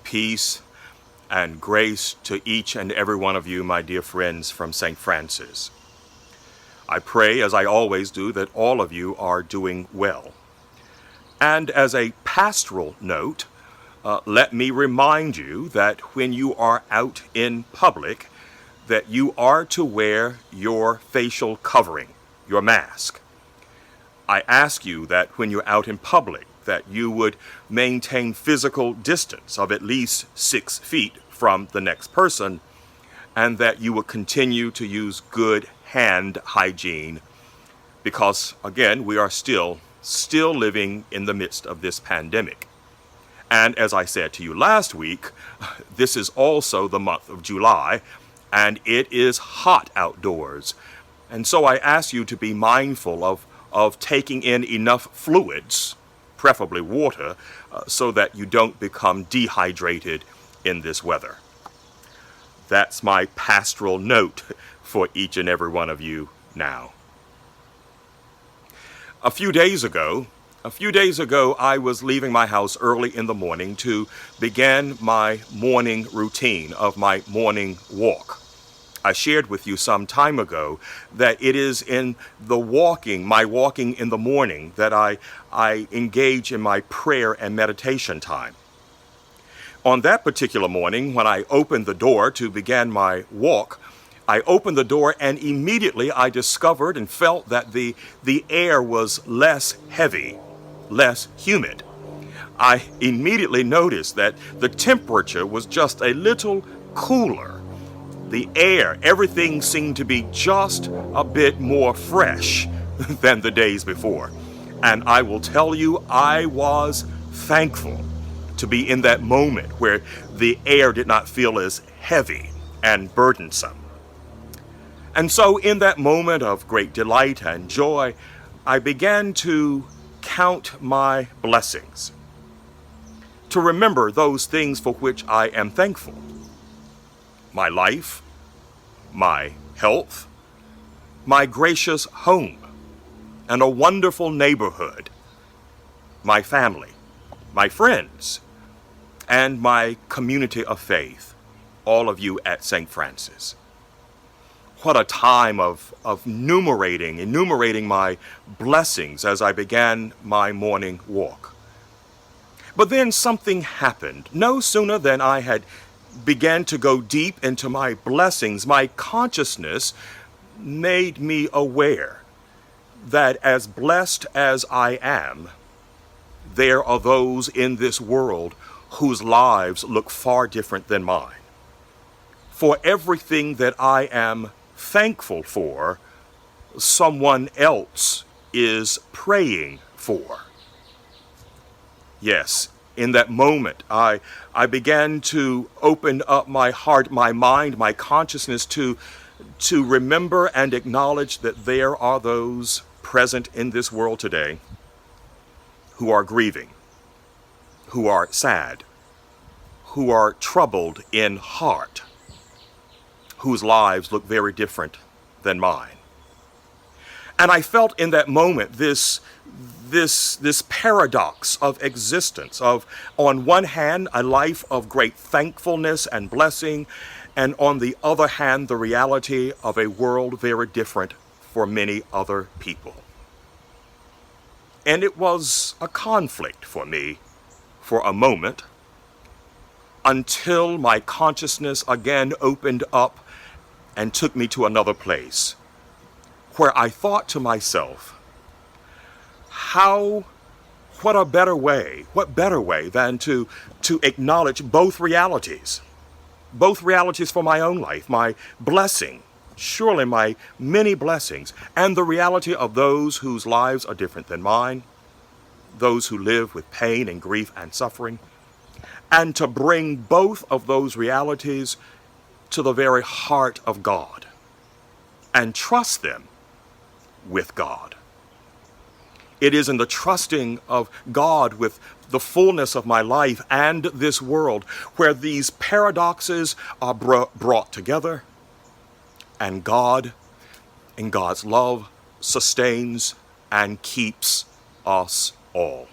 peace and grace to each and every one of you, my dear friends from St. Francis. I pray, as I always do, that all of you are doing well. And as a pastoral note, let me remind you that when you are out in public, that you are to wear your facial covering, your mask. I ask you that when you're out in public, that you would maintain physical distance of at least 6 feet from the next person, and that you would continue to use good hand hygiene, because, again, we are still living in the midst of this pandemic. And as I said to you last week, this is also the month of July, and it is hot outdoors. And so I ask you to be mindful of taking in enough fluids, preferably water, so that you don't become dehydrated in this weather. That's my pastoral note for each and every one of you now. A few days ago, I was leaving my house early in the morning to begin my morning routine of my morning walk. I shared with you some time ago that it is in the my walking in the morning, that I engage in my prayer and meditation time. On that particular morning, when I opened the door to begin my walk, I opened the door and immediately I discovered and felt that the air was less heavy, less humid. I immediately noticed that the temperature was just a little cooler. The air, everything seemed to be just a bit more fresh than the days before. And I will tell you, I was thankful to be in that moment where the air did not feel as heavy and burdensome. And so in that moment of great delight and joy, I began to count my blessings, to remember those things for which I am thankful. My life, my health, my gracious home, and a wonderful neighborhood, my family, my friends, and my community of faith, all of you at St. Francis. What a time of enumerating my blessings as I began my morning walk. But then something happened. No sooner than I had began to go deep into my blessings, my consciousness made me aware that as blessed as I am, there are those in this world whose lives look far different than mine. For everything that I am thankful for, someone else is praying for. Yes, in that moment, I began to open up my heart, my mind, my consciousness to remember and acknowledge that there are those present in this world today who are grieving, who are sad, who are troubled in heart, whose lives look very different than mine. And I felt in that moment this paradox of existence of, on one hand, a life of great thankfulness and blessing, and on the other hand, the reality of a world very different for many other people. And it was a conflict for me for a moment, until my consciousness again opened up and took me to another place, where I thought to myself, what better way than to acknowledge both realities for my own life, my blessing, surely my many blessings, and the reality of those whose lives are different than mine, those who live with pain and grief and suffering, and to bring both of those realities to the very heart of God and trust them with God. It is in the trusting of God with the fullness of my life and this world where these paradoxes are brought together, and God, in God's love, sustains and keeps us all.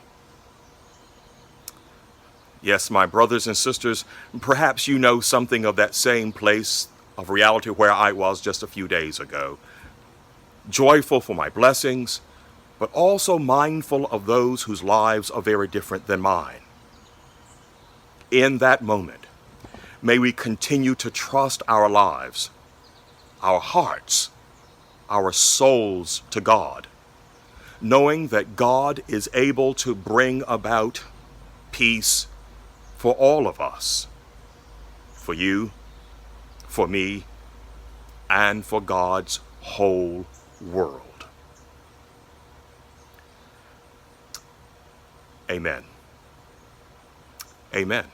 Yes, my brothers and sisters, perhaps you know something of that same place of reality where I was just a few days ago. Joyful for my blessings, but also mindful of those whose lives are very different than mine. In that moment, may we continue to trust our lives, our hearts, our souls to God, knowing that God is able to bring about peace for all of us, for you, for me, and for God's whole world. Amen. Amen.